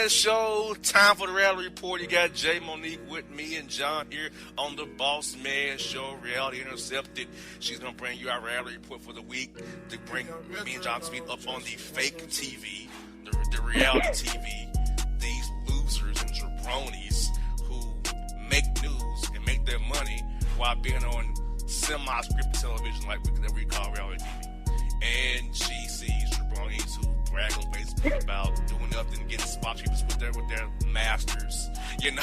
Man Show. Time for the Reality Report. You got Jay, Monique with me and John here on the Bossman Show. Reality Intercepted. She's going to bring you our reality report for the week to bring me and John's feet up on the fake TV, the reality TV. These losers and jabronis who make news and make their money while being on semi-scripted television like we call reality TV. And she sees jabronis who brag on Facebook about doing nothing, getting spot treatments with their masters. You know,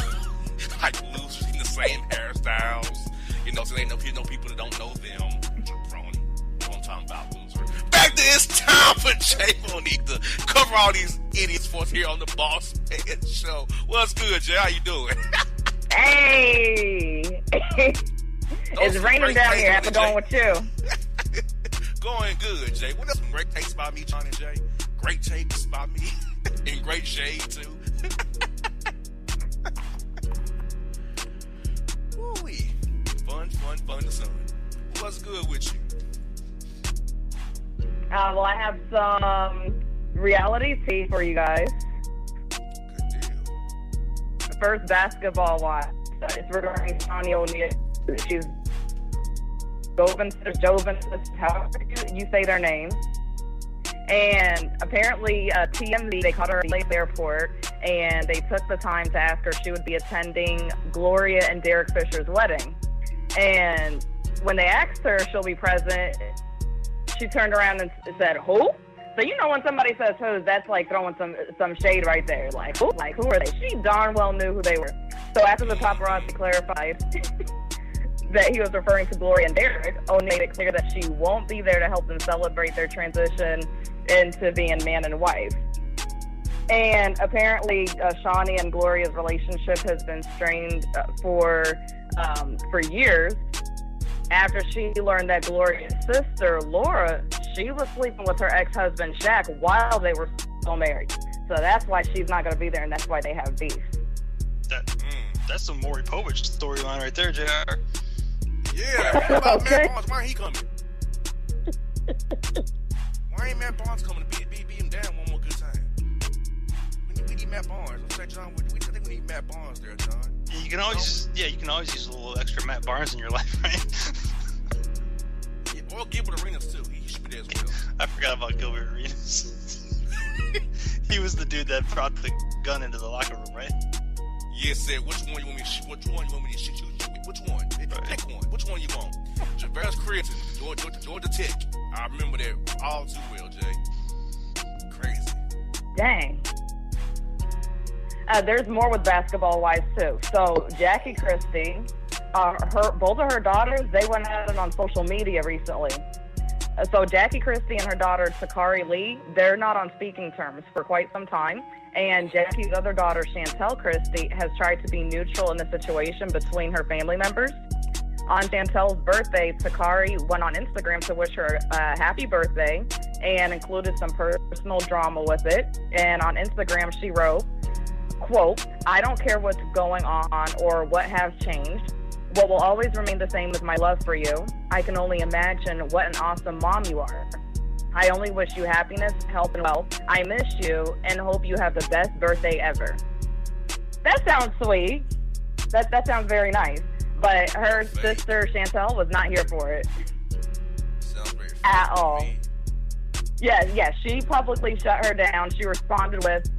like losers in the same hairstyles. You know, so they know people that don't know them. Jabroni. You know what I'm talking about, loser. Back to it's time for Jay Monique to cover all these idiots for us here on the Boss Man Show. What's good, Jay? How you doing? Hey! It's raining down here. How's it going with you? Going good, Jay. What else? Some great takes by me, John and Jay. Great takes by me. In great shade, too. Woo-wee. Fun to sun. What's good with you? Well, I have some reality tea for you guys. Good deal. First, basketball-wise. It's regarding Shawnee O'Neal. She's Joventus, however you say their names. And apparently, TMZ, they caught her at the airport, and they took the time to ask her if she would be attending Gloria and Derek Fisher's wedding. And when they asked her if she'll be present, she turned around and said, "Who?" So you know when somebody says who, that's like throwing some shade right there. Like, who? Like, who are they? She darn well knew who they were. So after the paparazzi clarified that he was referring to Gloria and Derek, O'Neal made it clear that she won't be there to help them celebrate their transition into being man and wife. And apparently, Shawnee and Gloria's relationship has been strained for years. After she learned that Gloria's sister, Laura, she was sleeping with her ex-husband, Shaq, while they were still married. So that's why she's not going to be there, and that's why they have beef. That's some Maury Povich storyline right there, JR. Yeah, what about okay. Matt Barnes? Why ain't he coming? Why ain't Matt Barnes coming to beat him down one more good time? We need Matt Barnes. Let's say, John, I think we need Matt Barnes there, John. You can always use a little extra Matt Barnes in your life, right? Yeah, or Gilbert Arenas too. He should be there as well. I forgot about Gilbert Arenas. He was the dude that brought the gun into the locker room, right? Yeah, said which one you want me to shoot? Which one you want me to shoot? Which one? Right. Pick one. Which one you want? Javarius Creighton, Georgia Tech. I remember that all too well, Jay. Crazy. Dang. There's more with basketball-wise, too. So, Jackie Christie, both of her daughters, they went at it on social media recently. So, Jackie Christie and her daughter, Takari Lee, they're not on speaking terms for quite some time. And Jackie's other daughter, Chantel Christie, has tried to be neutral in the situation between her family members. On Chantel's birthday, Takari went on Instagram to wish her a happy birthday and included some personal drama with it. And on Instagram, she wrote, quote, "I don't care what's going on or what has changed. What will always remain the same is my love for you. I can only imagine what an awesome mom you are. I only wish you happiness, health, and wealth. I miss you and hope you have the best birthday ever." That sounds sweet. That sounds very nice. But her sister, Chantel, was not here for it. Sounds very at all. Yeah, she publicly shut her down. She responded with,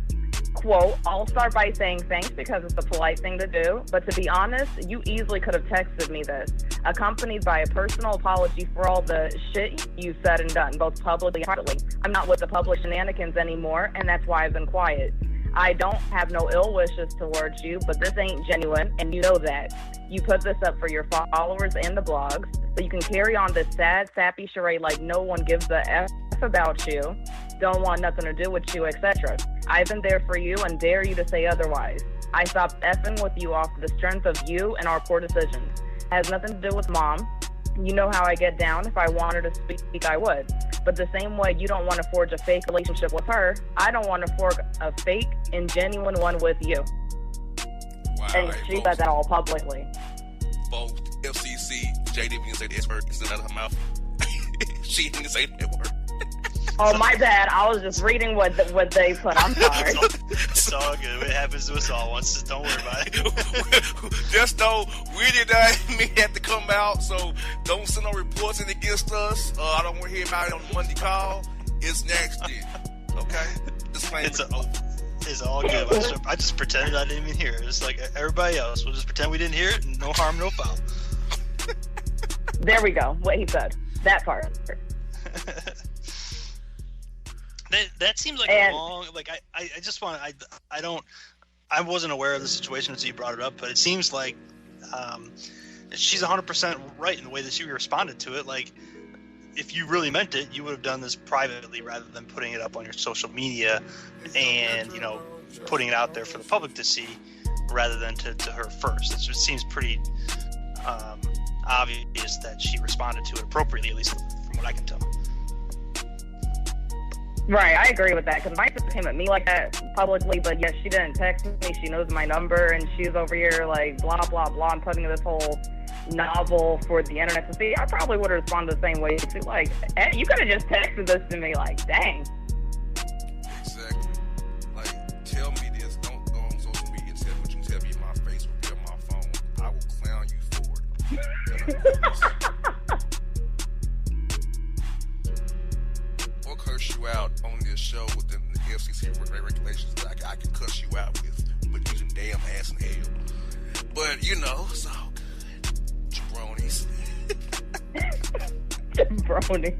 quote, "I'll start by saying thanks because it's the polite thing to do. But to be honest, you easily could have texted me this, accompanied by a personal apology for all the shit you said and done, both publicly and privately. I'm not with the public shenanigans anymore, and that's why I've been quiet. I don't have no ill wishes towards you, but this ain't genuine, and you know that. You put this up for your followers and the blogs, so you can carry on this sad, sappy charade like no one gives a F about you, don't want nothing to do with you, etc. I've been there for you and dare you to say otherwise. I stopped effing with you off the strength of you and our poor decisions. It has nothing to do with mom. You know how I get down. If I wanted to speak, I would. But the same way you don't want to forge a fake relationship with her, I don't want to forge a fake and genuine one with you." Wow, and she said that all publicly. Both FCC, J didn't even say the S word, it's out of her mouth. She didn't say that word. Oh, my bad. I was just reading what they put. I'm sorry. It's all good. It happens to us all once. Just don't worry about it. Just know we did not have to come out, so don't send no reports in against us. I don't want to hear about it on the Monday call. It's next year. Okay? It's all good. I just pretended I didn't even hear it. It's like everybody else. We'll just pretend we didn't hear it. No harm, no foul. There we go. What he said. That part. That seems like a long. Like I just want. I wasn't aware of the situation until you brought it up, but it seems like she's 100% right in the way that she responded to it. Like, if you really meant it, you would have done this privately rather than putting it up on your social media and, putting it out there for the public to see rather than to her first. It just seems pretty obvious that she responded to it appropriately, at least from what I can tell. Right, I agree with that, because my sister came at me like that publicly, but yet she didn't text me. She knows my number, and she's over here like blah, blah, blah, and putting this whole novel for the internet to see. I probably would have responded the same way too. Like, hey, you could have just texted this to me. Like, dang. Exactly. Like, tell me this. Don't go on social media and tell me what you tell me in my face or on my phone. I will clown you for it. Or curse you out on this show within the FCC regulations that I can cuss you out with using damn ass and hell. But so. Jabronis. Jabroni.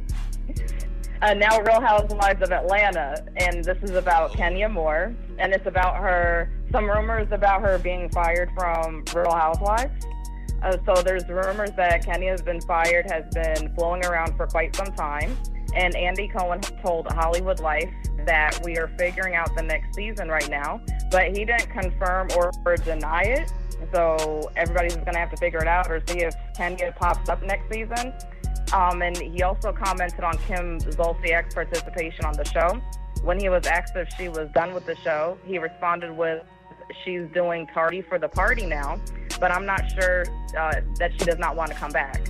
Now Real Housewives of Atlanta, and this is about Kenya Moore, and it's about some rumors about her being fired from Real Housewives. So there's rumors that Kenya has been fired, has been flowing around for quite some time, and Andy Cohen told Hollywood Life that we are figuring out the next season right now, but he didn't confirm or deny it. So everybody's going to have to figure it out or see if Kenya pops up next season. And he also commented on Kim Zolciak's participation on the show. When he was asked if she was done with the show, he responded with, she's doing tardy for the party now, but I'm not sure that she does not want to come back.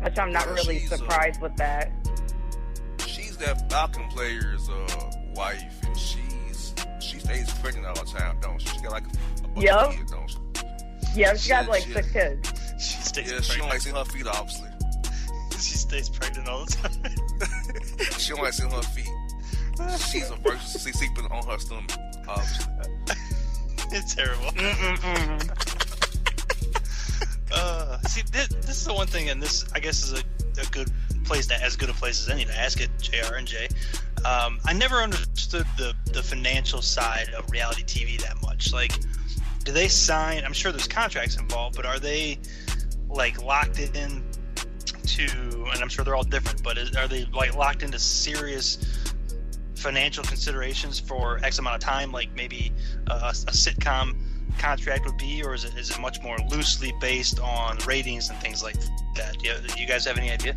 Which I'm not really surprised with that. She's that Falcon player's wife, and she stays pregnant all the time, don't she? She got like a bunch of kids, don't she? Yeah, she got like 6 kids. She stays pregnant. She don't like seeing her feet, obviously. She stays pregnant all the time. She don't like seeing her feet. She's a person sleeping on her stomach, obviously. It's terrible. See, this is the one thing, and this, I guess, is a good place, as good a place as any to ask it, JR and Jay. I never understood the financial side of reality TV that much. Like, do they sign? I'm sure there's contracts involved, but are they like locked in to? And I'm sure they're all different, but are they like locked into serious financial considerations for X amount of time, like maybe a sitcom contract would be, or is it much more loosely based on ratings and things like that? Do you guys have any idea?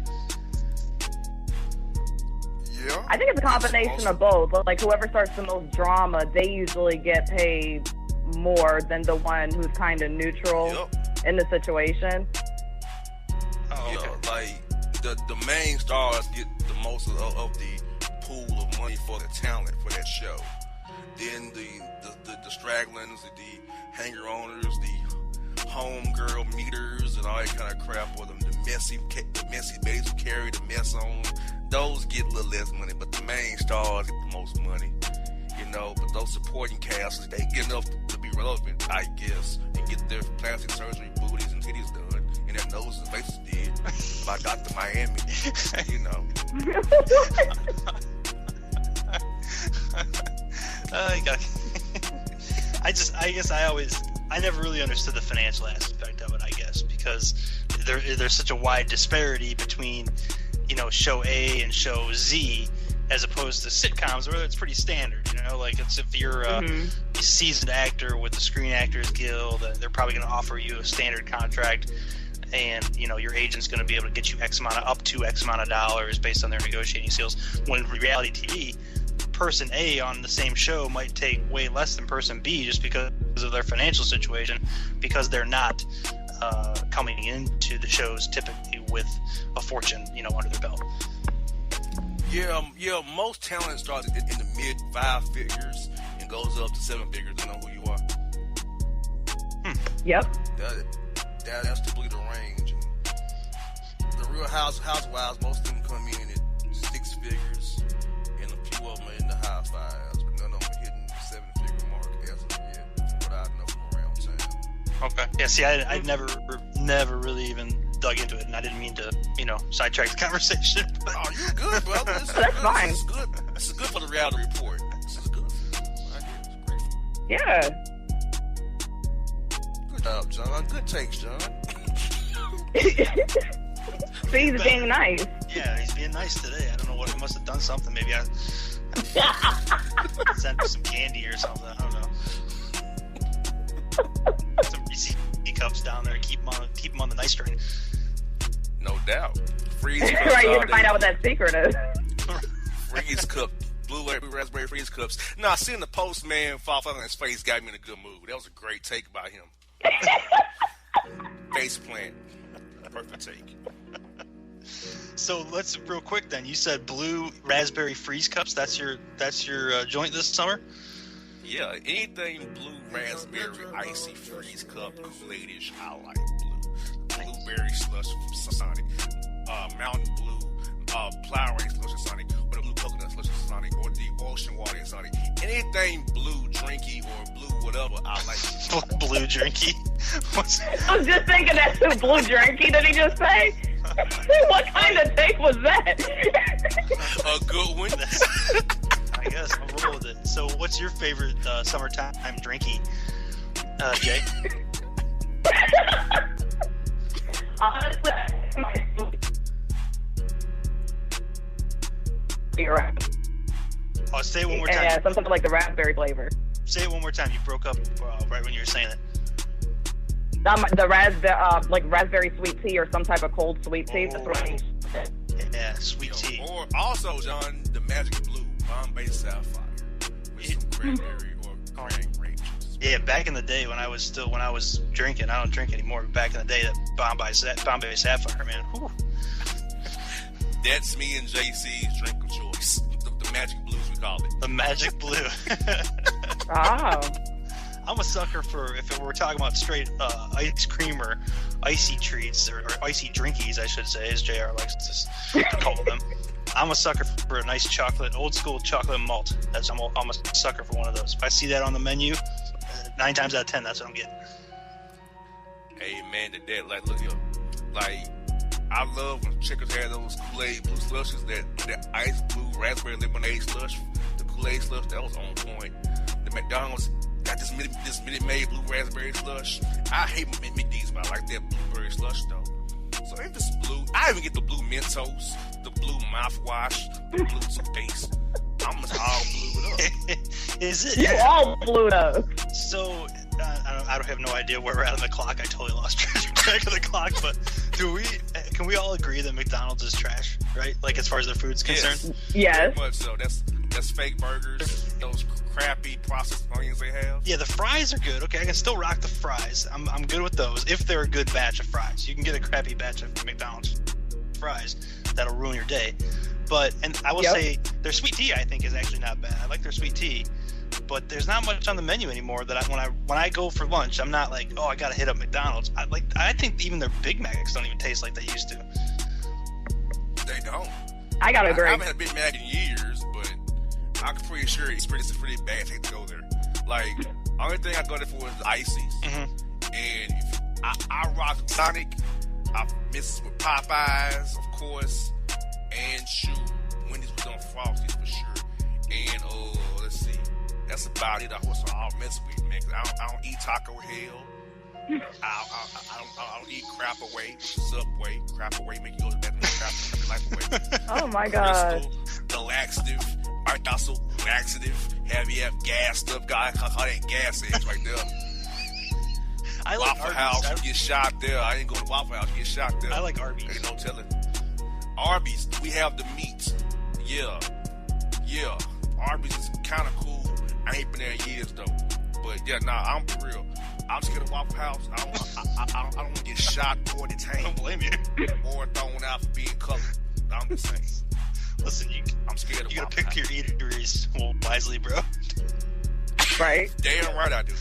Yeah. I think it's a combination of both. Like, whoever starts the most drama, they usually get paid more than the one who's kind of neutral in the situation. Oh, okay. Yeah, like the main stars get the most of the pool of money for the talent for that show. Then the stragglers, the hanger owners, the homegirl meters, and all that kind of crap, or the messy babies who carry the mess on. Those get a little less money, but the main stars get the most money, But those supporting casts, they get enough to be relevant, I guess, and get their plastic surgery, booties, and titties done, and their noses and faces did by Dr. Miami, I never really understood the financial aspect of it, I guess, because there's such a wide disparity between, show A and show Z, as opposed to sitcoms where it's pretty standard, like it's if you're a seasoned actor with the Screen Actors Guild, they're probably going to offer you a standard contract, and your agent's going to be able to get you up to X amount of dollars based on their negotiating skills. When in reality TV, person A on the same show might take way less than person B just because of their financial situation, because they're not coming into the shows typically with a fortune, under their belt. Yeah. Most talent starts in the mid 5 figures and goes up to 7 figures. Depending on who you are. Yep. That's typically the range. And the real housewives, most of them come in at 6 figures, and a few of them are in the high 5s, but none of them are hitting the 7-figure mark as of yet, from what I know from around town. Okay. Yeah. See, I never really even dug into it, and I didn't mean to, sidetrack the conversation. But... Oh, you're good, brother. That's fine. This is good. This is good for the reality report. This is good. It's great. Yeah. Good job, John. Good takes, John. See, he's being nice. Yeah, he's being nice today. I don't know what, he must have done something. Maybe I sent him some candy or something. I don't know. Some Reese's cups down there. Keep him on the nice train. No doubt. Freeze cups. Right, you have to find out what that secret is. Freeze cup. Blue raspberry freeze cups. No, seeing the postman fall on his face got me in a good mood. That was a great take by him. Face plant. Perfect take. So let's real quick then. You said blue raspberry freeze cups. That's your joint this summer. Yeah, anything blue raspberry icy freeze cup Kool-Aid-ish, I like blue. Blueberry slush from Sonic, Mountain Blue, Flower Rain slush from Sonic, or the blue coconut slush from Sonic, or the ocean water in Sonic. Anything blue drinky or blue whatever, I like. Blue drinky. I was just thinking that too. Blue drinky, did he just say? What kind of take was that? A good one. I guess I'll roll with it. So, what's your favorite summertime drinky, Jay? Honestly, you're right. I'll say it one more time. Yeah, something like the raspberry flavor. Say it one more time. You broke up right when you were saying it. The raspberry sweet tea or some type of cold sweet tea. That's right. Yeah, sweet tea. Or also, John, the Magic Blue Bombay Sapphire with some cranberry or grape juice. Yeah, back in the day when I was drinking, I don't drink anymore. But back in the day, that Bombay Sapphire, man. Whew. That's me and JC's drink of choice. The Magic Blues, we call it. The Magic Blue. Oh. I'm a sucker for, if we're talking about straight ice cream or icy treats, or icy drinkies, I should say, as JR likes to call them. I'm a sucker for a nice chocolate, old school chocolate malt. I'm a sucker for one of those. If I see that on the menu, 9 times out of 10, that's what I'm getting. Hey, man, that, like, look, yo, like, I love when chickens have those Kool-Aid blue slushes, that ice blue raspberry lemonade slush, the Kool-Aid slush, that was on point. The McDonald's got this Minute Maid blue raspberry slush. I hate McD's, but I like that blueberry slush though. So if it's blue, I even get the blue Mentos, the blue mouthwash, the blue toothpaste. I'm just all blued up. Is it? You all blued up. So I don't have no idea where we're at on the clock. I totally lost track of the clock. But can we all agree that McDonald's is trash, right? Like as far as their food's concerned. Yes. Very much so. That's fake burgers. Those crappy processed onions they have. Yeah, the fries are good. Okay, I can still rock the fries. I'm good with those if they're a good batch of fries. You can get a crappy batch of McDonald's fries that'll ruin your day. And I will say their sweet tea I think is actually not bad. I like their sweet tea, but there's not much on the menu anymore that when I go for lunch, I'm not like, oh, I gotta hit up McDonald's. I think even their Big Macs don't even taste like they used to. They don't. I gotta agree. I haven't had a Big Mac in years, but I'm pretty sure it's pretty bad to go there. Like, only thing I go there for is the ices. Mm-hmm. And I rock Sonic. I miss with Popeyes, of course. And shoot, Wendy's was on Frosties for sure. And let's see, that's about it. I'll mess with, man. Cause I don't eat Taco Hell. I don't eat Crap Away, Subway. Crap Away make you go to bed and crap life away. Oh my god. Crystal, the laxative, also laxative. Have you gassed up guy? Call that gas eggs right there. I like Waffle House, you get shot there. I ain't going to Waffle House, you get shot there. I like Arby's. Ain't no telling. Arby's, we have the meat. Yeah. Arby's is kind of cool. I ain't been there in years though. But yeah, I'm for real. I'm scared of Waffle House. I don't want to get shot or detained. I don't blame you. Or thrown out for being colored. I'm just saying. Listen, I'm scared of you gotta my pick your eateries wisely, bro. Right. Damn right I do.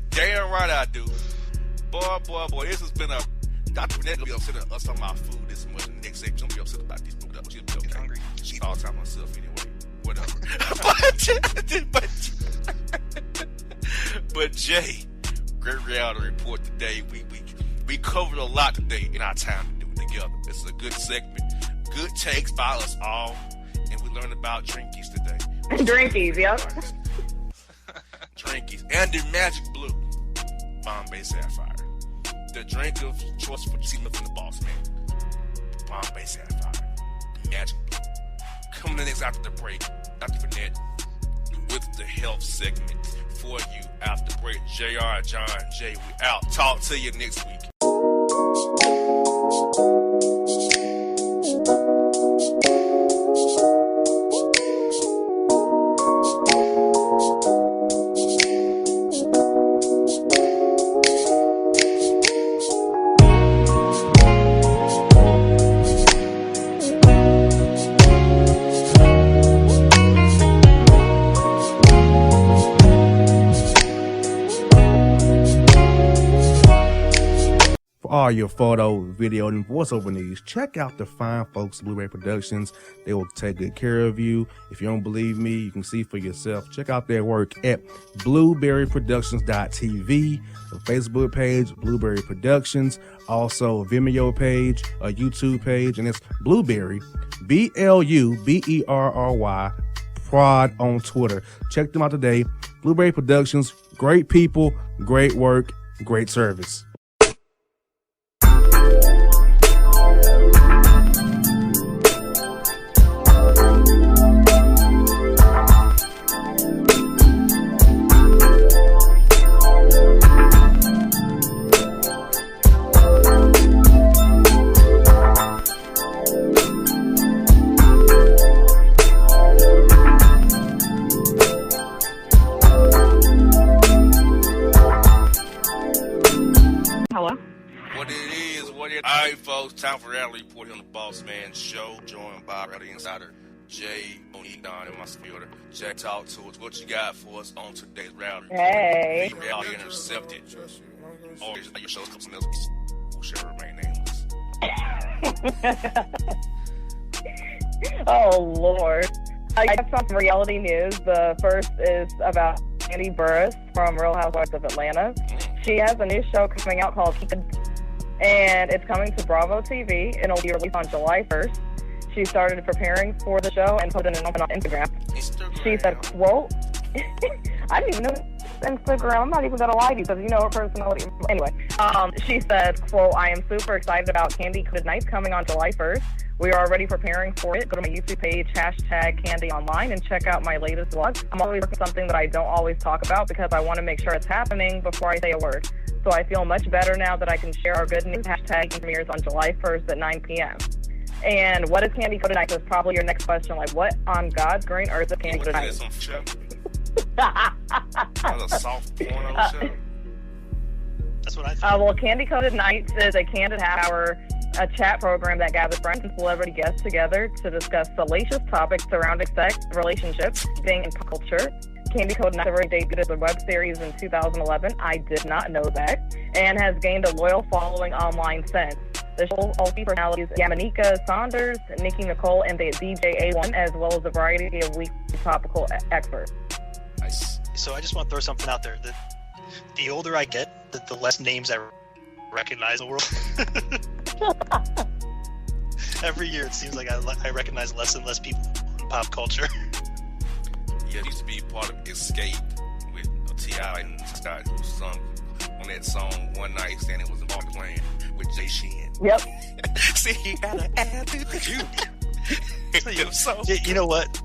Damn right I do. Boy, this has been a... Dr. Burnett gonna be upset at us talking about food this much in the next section. She's gonna be upset about this food. She's gonna be okay. Hungry. She all the time herself anyway. Whatever. but Jay, great reality report today. We covered a lot today in our time to do it together. It's a good segment. Good takes by us all. And we learned about drinkies today. Drinkies, yep. Drinkies. And the Magic Blue Bombay Sapphire. The drink of choice for T. Smith and the Bossman. Bombay Sapphire. Magic Blue. Coming in next after the break, Dr. Burnett with the health segment for you after the break. JR, John, Jay, we out. Talk to you next week. All your photo, video, and voiceover needs, check out the fine folks at Blueberry Productions. They will take good care of you. If you don't believe me, you can see for yourself. Check out their work at blueberryproductions.tv, a Facebook page, Blueberry Productions, also a Vimeo page, a YouTube page, and it's Blueberry, BLUBERRY, Prod on Twitter. Check them out today. Blueberry Productions, great people, great work, great service. Alright, folks, time for Reality Report on the Bossman Show, joined by Reality Insider Jay, Monique, Don, and my fielder. Jay, talk to us. What you got for us on today's Reality Report? Hey. Reality Intercepted. Or your show's something else who shall remain nameless. Oh, Lord. I have some reality news. The first is about Andy Burris from Real Housewives of Atlanta. She has a new show coming out called and it's coming to Bravo TV. It'll be released on July 1st. She started preparing for the show and put an announcement on Instagram. She said, quote, I didn't even know Instagram. I'm not even going to lie to you because you know her personality. Anyway, she said, quote, I am super excited about Candy Coated Nights coming on July 1st. We are already preparing for it. Go to my YouTube page, #CandyOnline, and check out my latest vlog. I'm always working on something that I don't always talk about because I want to make sure it's happening before I say a word. So I feel much better now that I can share our good news. Premieres on July 1st at 9 p.m. And what is Candy Coated Nights? Is probably your next question. Like, what on God's green earth is Candy Coated Nights? That's a soft porno show. That's what I thought. Well, Candy Coated Nights is a candid half hour, a chat program that gathers friends and celebrity guests together to discuss salacious topics surrounding sex, relationships, dating, and culture. Candy Coated Nights already debuted as a web series in 2011. I did not know that, and has gained a loyal following online since. The show all features personalities Yamanika Saunders, Nikki Nicole, and the DJ A1, as well as a variety of weekly topical experts. Nice. So I just want to throw something out there. The older I get, the less names I recognize in the world. Every year it seems like I recognize less and less people in pop culture. Yeah, it used to be part of Escape with T.I. and Scott, who sung on that song One Night Stand. It was involved playing with Jay Sheehan. Yep. See, he got an attitude. You know what,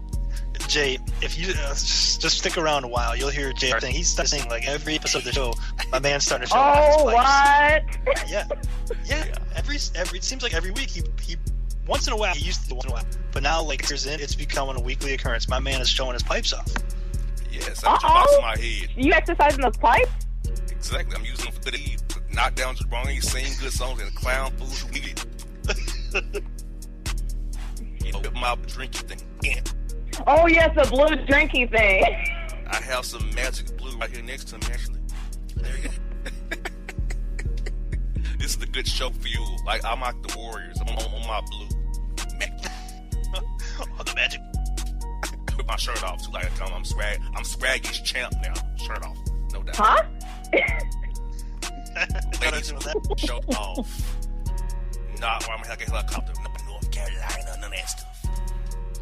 Jay? If you just stick around a while, you'll hear Jay saying he's starting like every episode of the show. My man's starting to show. Oh, what? Yeah. Every it seems like every week he once in a while he used to once in a while, but now like years in, it's becoming a weekly occurrence. My man is showing his pipes off. Yes, I'm boxing my head. You exercising those pipes? Exactly. I'm using them for good eve. Knock down jabroni, sing good songs, and clown fools who need it. You know, my drinking thing. Yeah. Oh yes, the blue drinking thing. I have some magic blue right here next to me, actually. There you go. This is the good show fuel. Like, I'm like the Warriors. I'm on my blue. Oh, the magic. Put my shirt off too. Like I tell them, I'm Swaggy's champ now. Shirt off, no doubt. Huh? Ladies, shirt off. Not where I'm gonna get a helicopter. North Carolina, none of that stuff.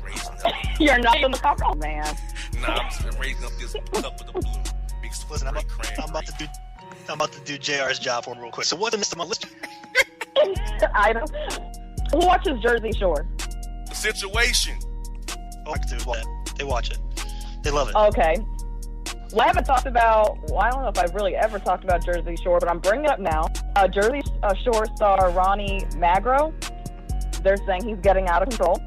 Raising up. You're not in the cover, man. Nah, I'm just raising up this cup of the blue. Big Listen, I'm cranberry. about to do JR's job for him real quick. So what's the next on my list? Item. Who watches Jersey Shore? The situation. Oh, I can do that. They watch it. They love it. Okay. Well, I haven't talked about, I don't know if I've really ever talked about Jersey Shore, but I'm bringing it up now. Jersey Shore star Ronnie Magro, they're saying he's getting out of control.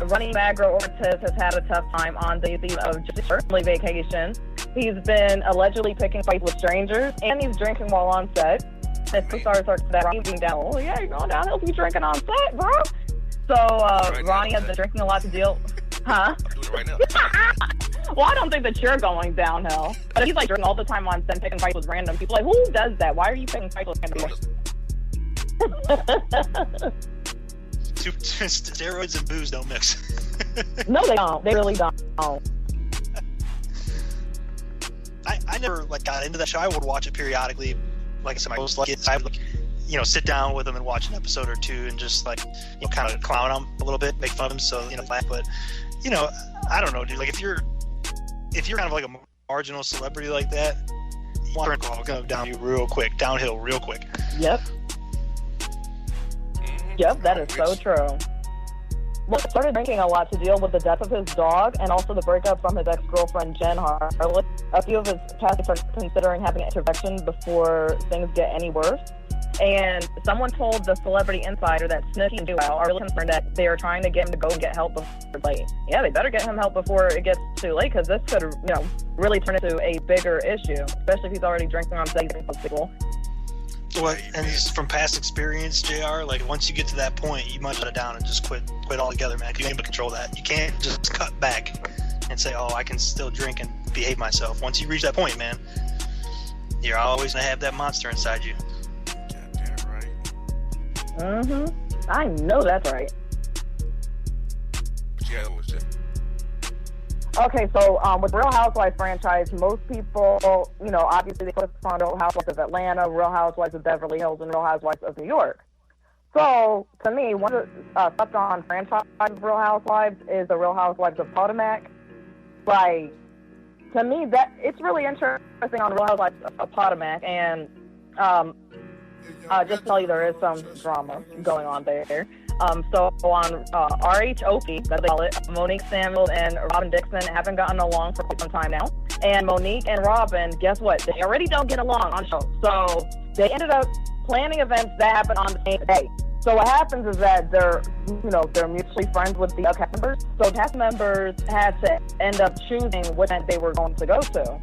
Ronnie Magro Ortiz has had a tough time on the of Jersey Shore family vacation. He's been allegedly picking fights with strangers, and he's drinking while on set. His co-stars are that Ronnie's being down. Oh yeah, you're going downhill if you're drinking on set, bro. So Ronnie has been drinking a lot to deal. Huh? Do it right now. Well, I don't think that you're going downhill. But he's like drinking all the time on set, picking fights with random people. Like, who does that? Why are you picking fights with random people? Steroids and booze don't mix. No, they don't. They really don't. I never got into that show. I would watch it periodically. Like I said, my most like it. I would sit down with them and watch an episode or two and just kind of clown them a little bit, make fun of them, so laugh. But I don't know, dude. Like if you're kind of like a marginal celebrity like that, alcohol go downhill real quick. Yep. Yep, that is so true. Well, he started drinking a lot to deal with the death of his dog and also the breakup from his ex-girlfriend, Jen Harlett. A few of his past are considering having an intervention before things get any worse. And someone told the Celebrity Insider that Snooki and Duo are really concerned that they are trying to get him to go and get help before it's late. Yeah, they better get him help before it gets too late, because this could, really turn into a bigger issue, especially if he's already drinking on stage with people. Well, and from past experience, JR, once you get to that point, you must shut it down and just quit altogether, man. You ain't able to control that. You can't just cut back and say, oh, I can still drink and behave myself. Once you reach that point, man, you're always going to have that monster inside you. Goddamn right. Mm-hmm. I know that's right. Yeah, what was that? Okay, so with Real Housewives franchise, most people, obviously they focus on Real Housewives of Atlanta, Real Housewives of Beverly Hills, and Real Housewives of New York. So, to me, one of the slept-on franchise of Real Housewives is the Real Housewives of Potomac. To me, that it's really interesting on Real Housewives of Potomac, and just to tell you, there is some drama going on there. So on RHOP, that they call it, Monique Samuel and Robin Dixon haven't gotten along for quite some time now. And Monique and Robin, guess what? They already don't get along on the show. So they ended up planning events that happen on the same day. So what happens is that they're mutually friends with the cast members. So cast members had to end up choosing what event they were going to go to.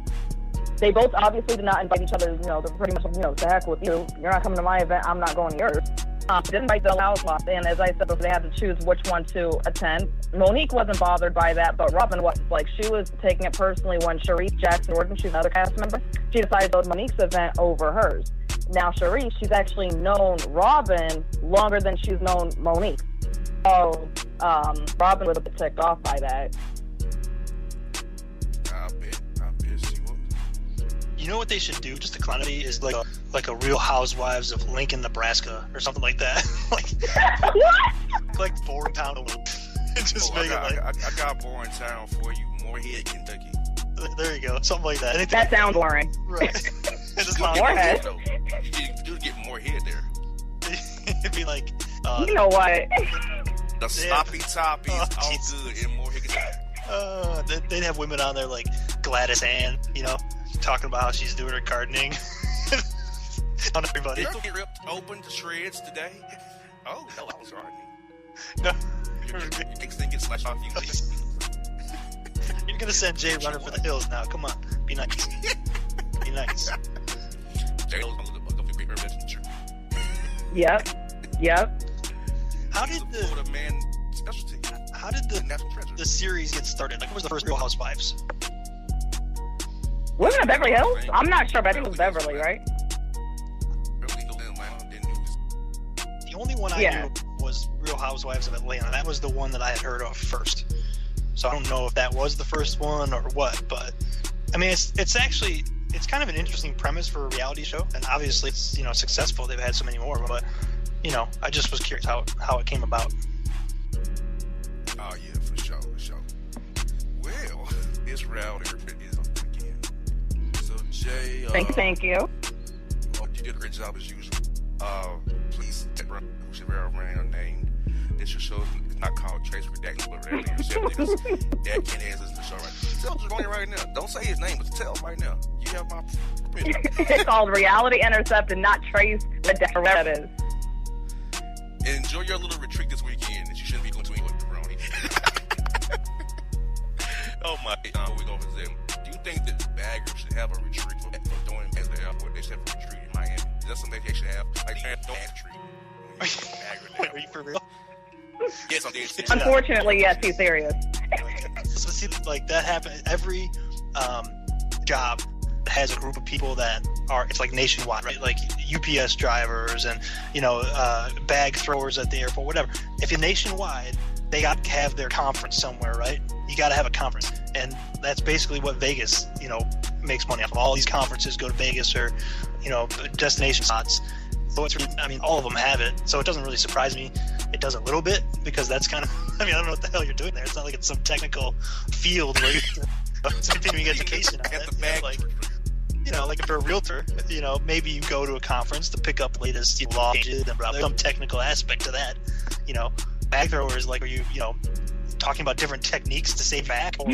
They both obviously did not invite each other, they're pretty much, to heck with you. You're not coming to my event, I'm not going to yours. They didn't invite the Housewives, and as I said before, they had to choose which one to attend. Monique wasn't bothered by that, but Robin was. She was taking it personally when Sharice Jackson Jordan, she's another cast member, she decided to go to Monique's event over hers. Now, Sharice, she's actually known Robin longer than she's known Monique. So, Robin was a bit ticked off by that. I bet she was. You know what they should do, just to clown me, is like a Real Housewives of Lincoln, Nebraska, or something like that. Like Boring Town. Just make it I got Boring Town for you, Moorhead, Kentucky. There you go, something like that. That sounds boring. Right. Moorhead. You do get Moorhead there. It'd be like, you know what? The sloppy top is all good in Moorhead, Kentucky. They'd have women on there like Gladys Ann, talking about how she's doing her gardening. On everybody. Did you get ripped open to shreds today? Oh, no, I was gardening. No. Your next thing gets slashed off you. You're going to send Jay running for the hills now. Come on. Be nice. Be nice. Jay's going to be her messenger. Yep. How did the man specialty? how did the series get started? Like, what was the first Real Housewives? Wasn't it Beverly Hills? I'm not sure, but I think it was Beverly, right? The only one I knew was Real Housewives of Atlanta. That was the one that I had heard of first. So I don't know if that was the first one or what, but I mean, it's actually kind of an interesting premise for a reality show, and obviously it's successful. They've had so many more, but I just was curious how it came about. Oh yeah, for sure. Well, this round is up again. So Jay, thank you. Oh, you did a great job as usual. Please, whoever ran your name. This your show is not called Trace Redacted, but Reality Intercepted. That can answer the show right now. Tell who's going right now. Don't say his name, but tell him right now. You have my permission. It's called Reality Intercepted, not Trace Redacted. That is. Enjoy your little retreat this weekend that you shouldn't be going to with Brony. Oh my, we go for them. Do you think that the Baggers should have a retreat for doing as the airport? They should have a retreat in Miami. Is that something they should have? Like, don't retreat. Wait, are you for real? Yes, I'm dead. Unfortunately, yes, he's serious. So see, like that happens. Every job has a group of people that it's like nationwide, right? Like UPS drivers and bag throwers at the airport, whatever. If you're nationwide, they got to have their conference somewhere, right? You got to have a conference, and that's basically what Vegas, makes money off of. All these conferences go to Vegas or destination spots. So all of them have it, so it doesn't really surprise me. It does a little bit, because that's kind of, I don't know what the hell you're doing there. It's not like it's some technical field where it's continuing education on it. Like if you're a realtor, maybe you go to a conference to pick up latest law changes and there's some technical aspect to that. Bag throwers, like, are you, talking about different techniques to save back? Or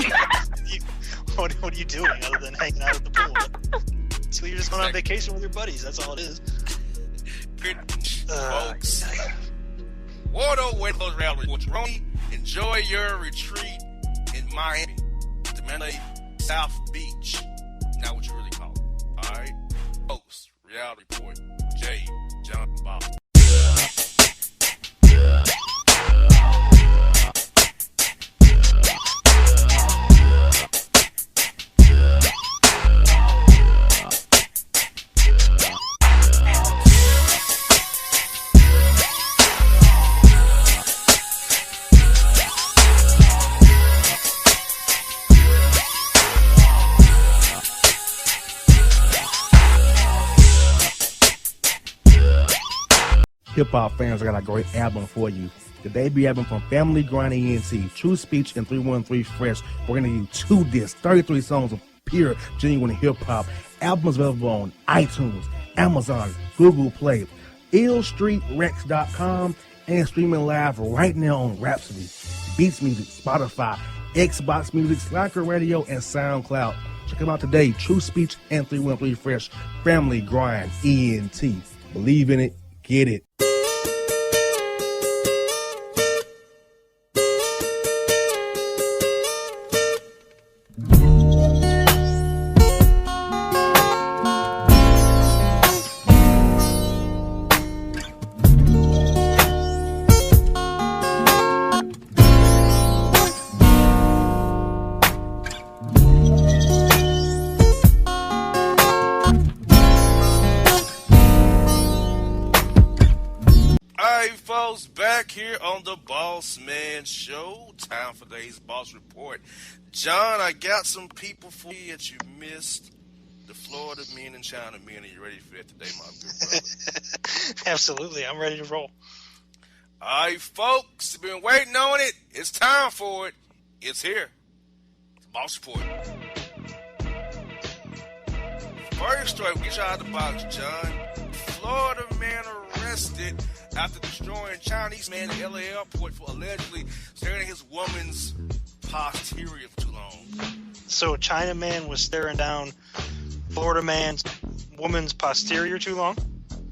what are you doing other than hanging out at the pool? So you're just going on vacation with your buddies. That's all it is. Folks. Water went those rally reports. Ronnie, enjoy your retreat in Miami, the Mandalay South Beach. Not what you really call it. All right, folks. Reality report. Jay, John, Bob. Hip-hop fans, I got a great album for you. The debut album from Family Grind ENT, True Speech and 313 Fresh. We're going to give you 2 discs, 33 songs of pure, genuine hip-hop. Albums available on iTunes, Amazon, Google Play, illstreetrex.com, and streaming live right now on Rhapsody, Beats Music, Spotify, Xbox Music, Slacker Radio, and SoundCloud. Check them out today. True Speech and 313 Fresh. Family Grind ENT. Believe in it. Get it. Back here on the Bossman Show. Time for today's Boss Report. John, I got some people for you that you missed. The Florida men and China men. Are you ready for it today, my good brother? Absolutely. I'm ready to roll. All right, folks. Been waiting on it. It's time for it. It's here. It's Boss Report. First story, we get you out of the box, John. Florida man arrested after destroying Chinese man at LA airport for allegedly staring at his woman's posterior for too long. So China man was staring down Florida man's woman's posterior too long?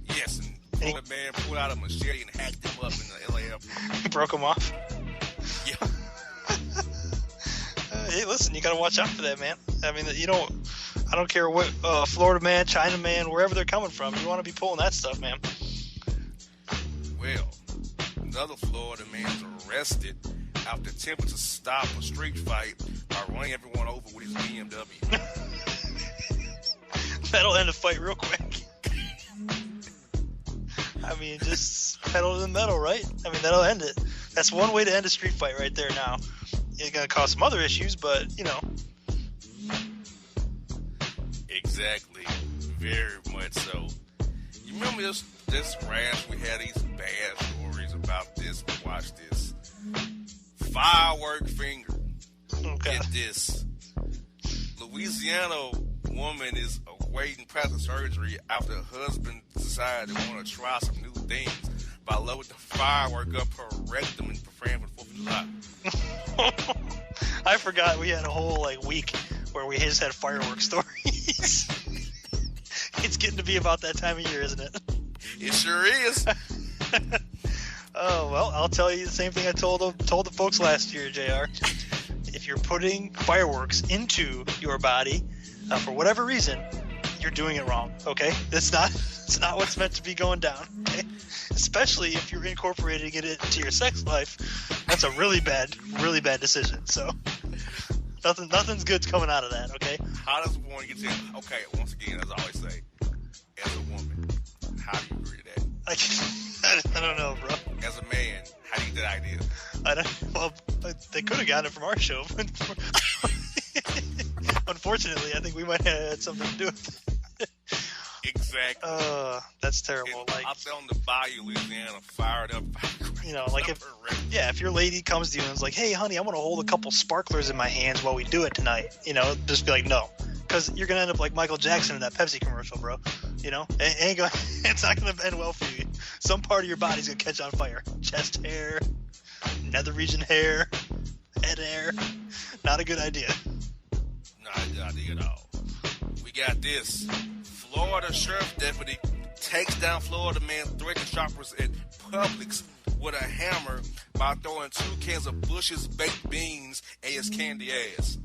Yes, and Florida man pulled out a machete and hacked him up in the LA airport. Broke him off? Yeah. Hey, listen, you got to watch out for that, man. I mean, I don't care what Florida man, China man, wherever they're coming from. You want to be pulling that stuff, man. Well, another Florida man's arrested after attempting to stop a street fight by running everyone over with his BMW. That'll end a fight real quick. I mean, just pedal to the metal, right? I mean, that'll end it. That's one way to end a street fight right there now. It's going to cause some other issues, but, you know. Exactly. Very much so. You remember this rash? We had these bad stories about this. Watch this. Firework finger. Okay. Get this. Louisiana woman is awaiting plastic surgery after her husband decided to want to try some new things by loading the firework up her rectum and preparing for the 4th of July. I forgot we had a whole week where we just had firework stories. It's getting to be about that time of year, isn't it? It sure is. Oh, well, I'll tell you the same thing I told the folks last year, JR. If you're putting fireworks into your body for whatever reason, you're doing it wrong, okay? It's not what's meant to be going down, okay? Especially if you're incorporating it into your sex life. That's a really bad decision. So nothing's good's coming out of that, okay? How does one get to? Okay, once again, as I always say, as a woman, how do you agree to that? I don't know, bro. As a man, how do you get that idea? Well, they could have gotten it from our show. Unfortunately, I think we might have had something to do with it. Exactly. That's terrible. Out there on the bayou, Louisiana, fired up. You know, if your lady comes to you and is like, "Hey, honey, I want to hold a couple sparklers in my hands while we do it tonight," you know, just be like, "No," because you're gonna end up like Michael Jackson in that Pepsi commercial, bro. You know, it's not gonna end well for you. Some part of your body's gonna catch on fire. Chest hair, nether region hair, head hair. Not a good idea. Not a good idea at all. We got this. Florida sheriff deputy takes down Florida man threatening shoppers at Publix with a hammer by throwing 2 cans of Bush's baked beans at his candy ass.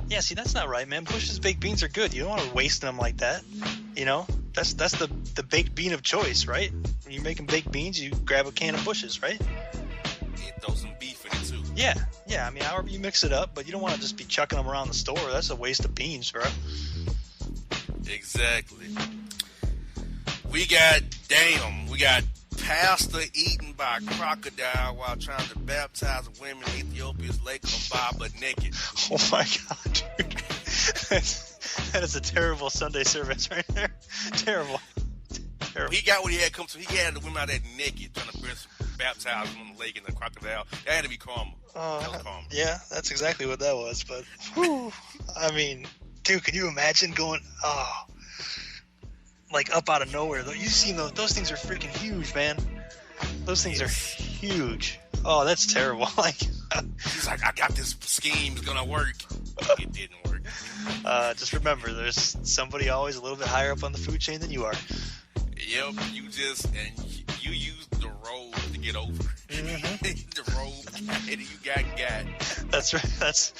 Yeah, see, that's not right, man. Bush's baked beans are good. You don't want to waste them like that. You know, that's the baked bean of choice, right? When you're making baked beans, you grab a can of Bush's, right? And throw some beef in it too. Yeah. I mean, however you mix it up, but you don't want to just be chucking them around the store. That's a waste of beans, bro. Exactly. We got pastor eaten by a crocodile while trying to baptize women in Ethiopia's Lake Ababa naked. Oh my God, dude. That is a terrible Sunday service right there. Terrible. He got what he had come to. He had the women out there naked trying to baptize them on the lake in the crocodile. That had to be karma. That was karma. Yeah, that's exactly what that was. But, I mean, dude, can you imagine going, up out of nowhere? You've seen those things are freaking huge, man. Those things are huge. Oh, that's terrible. He's like, I got this scheme. It's going to work. It didn't work. Just remember, there's somebody always a little bit higher up on the food chain than you are. Yep, you use the robe to get over. Mm-hmm. The robe, and you got. That's right. That's.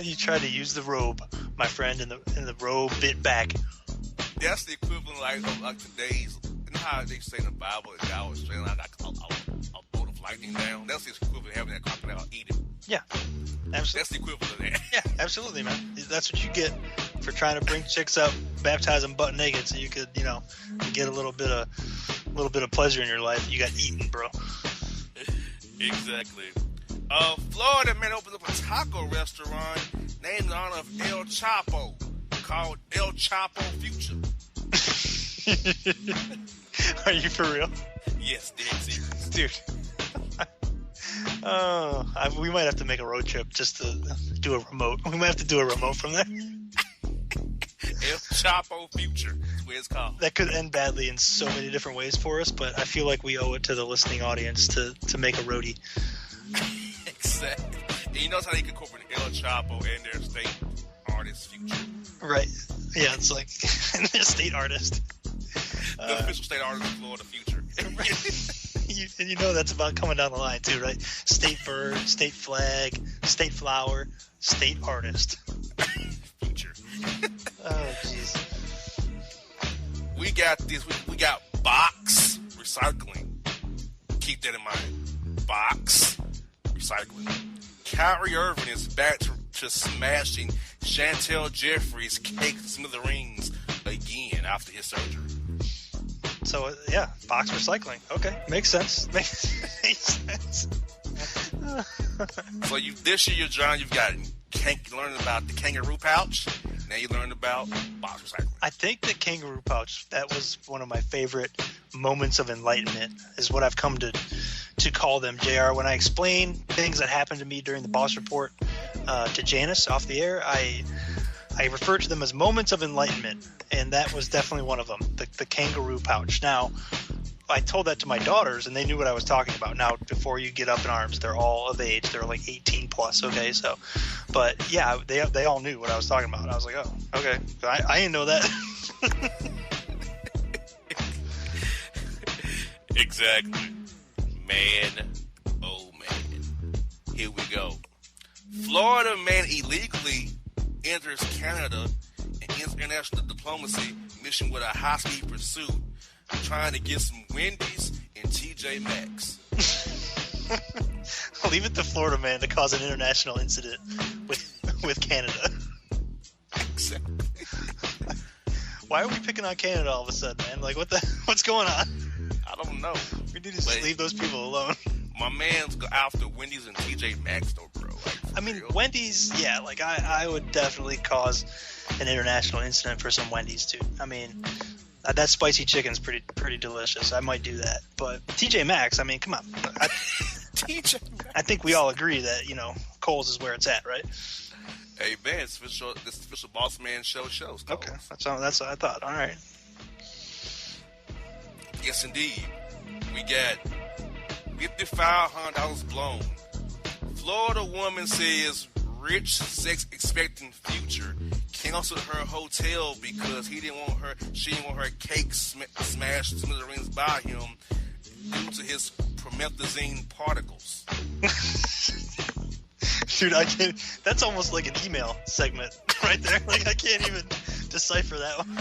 You try to use the robe, my friend, and the robe bit back. That's the equivalent like today's. You know how they say in the Bible that God was straight like a bolt of lightning down? That's the equivalent of having that crocodile eat it. Yeah, absolutely. That's the equivalent of that. Yeah, absolutely, man. That's what you get for trying to bring chicks up, baptize them butt naked, so you could, get a little bit of pleasure in your life. You got eaten, bro. Exactly. Florida man opened up a taco restaurant named in honor of El Chapo, called El Chapo Future. Are you for real? Yes, dead serious. Dude. We might have to make a road trip just to do a remote. We might have to do a remote from there. El Chapo Future is what it's called. That could end badly in so many different ways for us, but I feel like we owe it to the listening audience to make a roadie. Exactly. And you notice how they can incorporate El Chapo and their state artist Future. Right. Yeah, it's like their state artist. The official state artist of Florida Future. And you know that's about coming down the line too, right? State bird, state flag, state flower, state artist. Future. Oh, jeez. We got this. We got box recycling. Keep that in mind. Box recycling. Kyrie Irving is back to smashing Chantel Jeffries' cake smithereens again after his surgery. So, yeah, box recycling. Okay, makes sense. Makes sense. So this year, John, you've got learned about the kangaroo pouch. Now you learned about box recycling. I think the kangaroo pouch, that was one of my favorite moments of enlightenment, is what I've come to call them, JR. When I explain things that happened to me during the Boss Report to Janice off the air, I refer to them as moments of enlightenment, and that was definitely one of them, the kangaroo pouch. Now, I told that to my daughters, and they knew what I was talking about. Now, before you get up in arms, they're all of age. They're like 18 plus, okay? So, but, yeah, they all knew what I was talking about. I was like, oh, okay. I didn't know that. Exactly. Man, oh, man. Here we go. Florida man illegally enters Canada and international diplomacy mission with a high-speed pursuit, trying to get some Wendy's and TJ Maxx. Leave it to Florida man to cause an international incident with Canada. Exactly. Why are we picking on Canada all of a sudden, man? Like, what's going on? I don't know. We need to just leave those people alone. My man's go after Wendy's and TJ Maxx, though, bro. Like, I mean, real. Wendy's, yeah, like, I would definitely cause an international incident for some Wendy's, too. I mean, that spicy chicken's pretty delicious. I might do that. But TJ Maxx, I mean, come on. TJ Maxx. I think we all agree that, Kohl's is where it's at, right? Hey, man, this official Bossman shows. Okay, that's what I thought. All right. Yes, indeed. We got $5,500 blown. Florida woman says rich sex-expecting future canceled her hotel because she didn't want her cake smashed smithereens by him due to his promethazine particles. Dude, I can't. That's almost like an email segment right there. Like, I can't even decipher that one.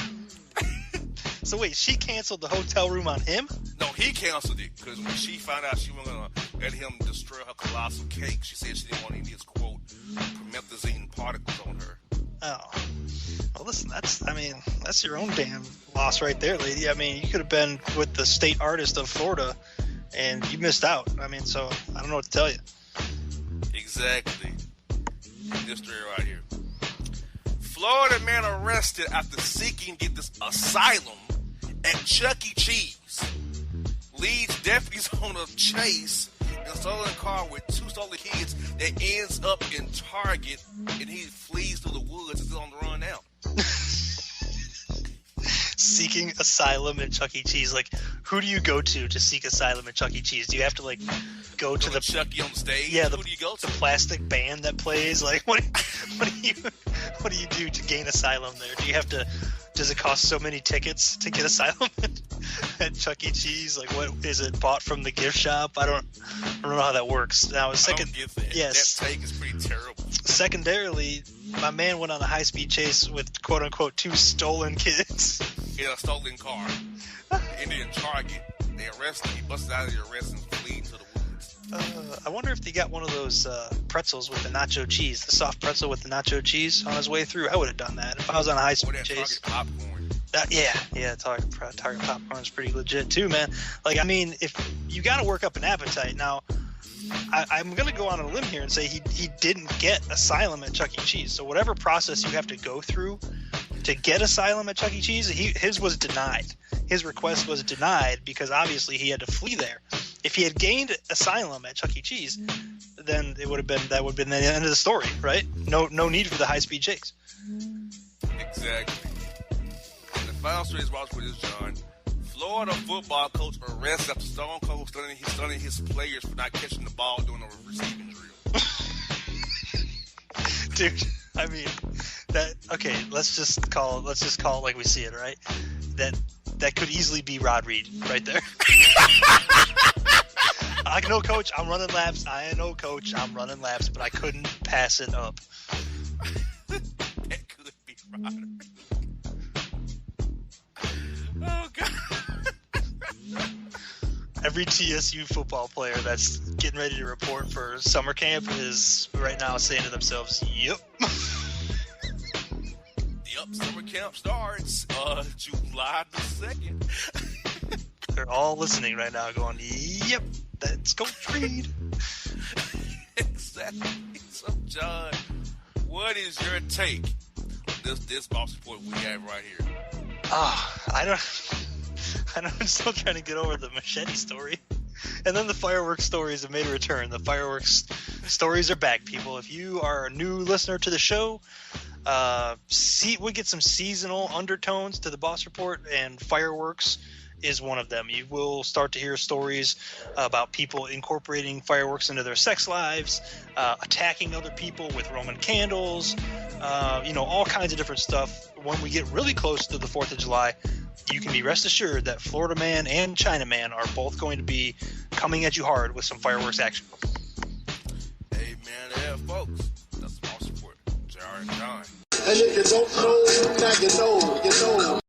So wait, she canceled the hotel room on him? No, he canceled it because when she found out she wasn't going to let him destroy her colossal cake, she said she didn't want any of his, quote, promethazine particles on her. Oh. Well, listen, that's your own damn loss right there, lady. I mean, you could have been with the state artist of Florida, and you missed out. I mean, so I don't know what to tell you. Exactly. This story right here. Florida man arrested after seeking to get this asylum at Chuck E. Cheese. Leads deputies on a chase in a stolen car with 2 stolen kids that ends up in Target, and he flees through the woods and is on the run now. Seeking asylum at Chuck E. Cheese. Like, who do you go to seek asylum at Chuck E. Cheese? Do you have to, like, go to the Chuck E. on stage? Yeah, who do you go to? The plastic band that plays? Like, what do you do to gain asylum there? Do you have to? Does it cost so many tickets to get asylum at Chuck E. Cheese? Like, what is it bought from the gift shop? I don't know how that works. Now, I don't get that. Yes, that take is pretty terrible. Secondarily, my man went on a high-speed chase with quote-unquote 2 stolen kids. In a stolen car. Ended in Target. They arrested him. He busted out of the arrest and fled to the woods. I wonder if he got one of those pretzels with the nacho cheese, the soft pretzel with the nacho cheese on his way through. I would have done that if I was on a high-speed chase. Target popcorn. Target popcorn is pretty legit too, man. Like, I mean, if you got to work up an appetite. Now, I'm going to go on a limb here and say he didn't get asylum at Chuck E. Cheese. So whatever process you have to go through to get asylum at Chuck E. Cheese, his was denied. His request was denied because obviously he had to flee there. If he had gained asylum at Chuck E. Cheese, then that would have been the end of the story, right? No need for the high-speed chase. Exactly. And the final story is brought for this, John. Florida football coach arrested after Stone Cold stunning his players for not catching the ball during a receiving drill. Dude, I mean, okay, let's just call it like we see it, right? That could easily be Rod Reed right there. I know, coach, I'm running laps. But I couldn't pass it up. That could be Rod Reed. Oh, God. Every TSU football player that's getting ready to report for summer camp is right now saying to themselves, "Yep." Yep, summer camp starts July the 2nd. They're all listening right now, going, "Yep, that's Coach Reed." Exactly. So, John, what is your take on this boss report we have right here? I'm still trying to get over the machete story. And then the fireworks stories have made a return. The fireworks stories are back, people. If you are a new listener to the show, we get some seasonal undertones to the Boss Report, and fireworks is one of them. You will start to hear stories about people incorporating fireworks into their sex lives, attacking other people with Roman candles, all kinds of different stuff. When we get really close to the 4th of July, you can be rest assured that Florida Man and China Man are both going to be coming at you hard with some fireworks action. Hey, man, yeah, folks. That's the Boss Report. JR and John. And if you don't know, now you know.